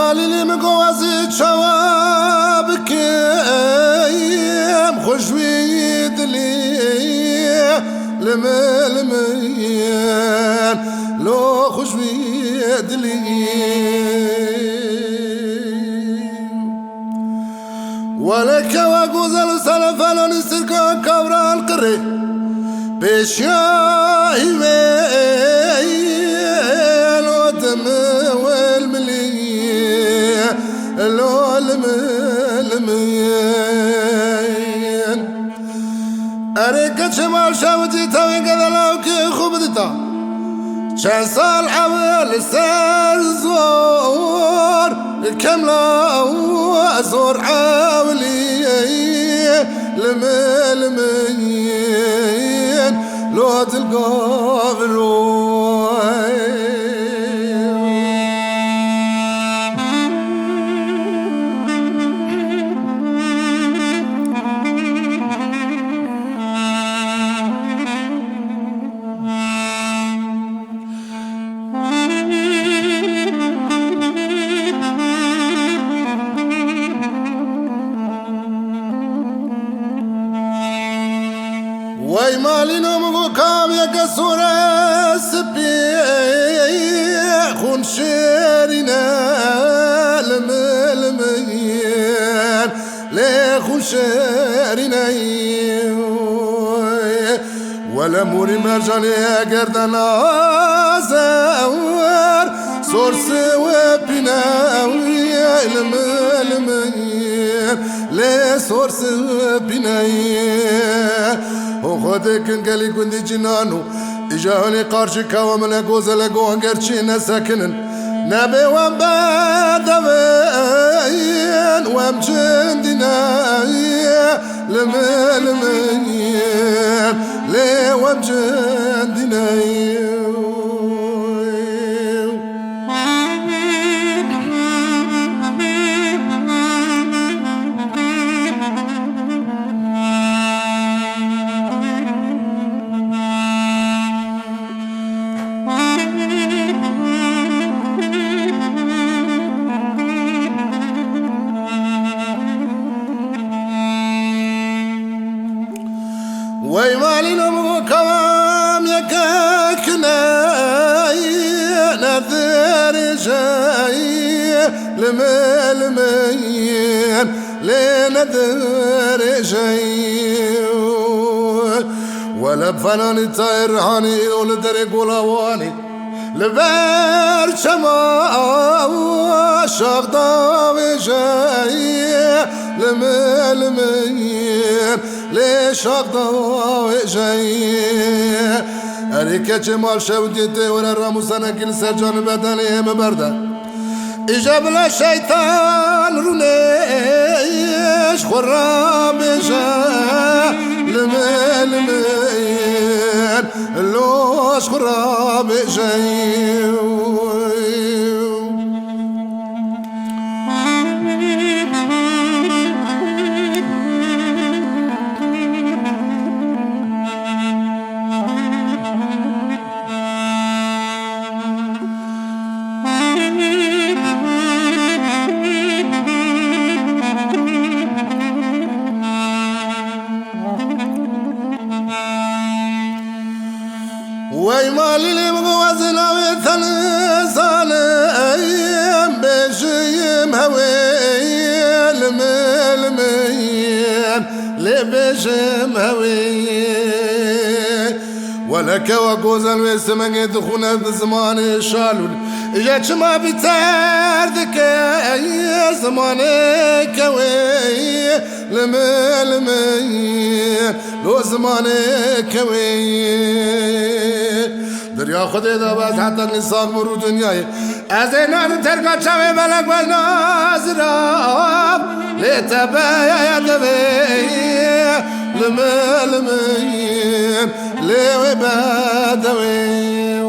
مالی لمگوازی چواب کیم خوشوی دلی لملمین لو خوشوی دلی ولك وقوزل سلفلان استركان كبرى القري بشاهي ويل ودم والمليين لو الملمين أريك شمال شاوتي توي كذا لو كي خبدتا شاسال عوال السرزور كاملة وأزور عاولي لملمين لو تلقى بالروي وای مالی نمو کام یک سوره سپی خون شیرینه لملمین لی خون شیرینه ولا موری مرجانی گردن آزور سورس و پیناوی لملمین لی سورس و پیناوی وخدك انقلي كندي جنانو اجاني قارشي كوا من اقوز لقو انقرشي نساكنن نبي ومبادوين ومجندنا لملمين لي ومجندنا وای مالی نمو کوام یککنای نذر جای لملمین لنذر جای ولا بفناني طاير روحاني ولدرك ولواني لبر شما شغضا وجاي لملمين ليش شغضا وجاي أريك جمال شوديتي ولا الراموسانا كل سجان بدني مبردة إجاب الشيطان رونيش خرام جاي لملمين لوش خراب جاي وای مالی لمغوزنا وثلثانم بشيم هوي لملمين لبشيم هوي ولك وقوزا ويسمن يدخونا بزمان شالول جاتش ما بتاردك يا زمانك وي لملمين لو زمانك وي دریا خودی دابد حتی نساق مرو دنیای از اینان ترکا چاوی ملک و نازراب لیتبایا دوی لملمین لیوی بدوی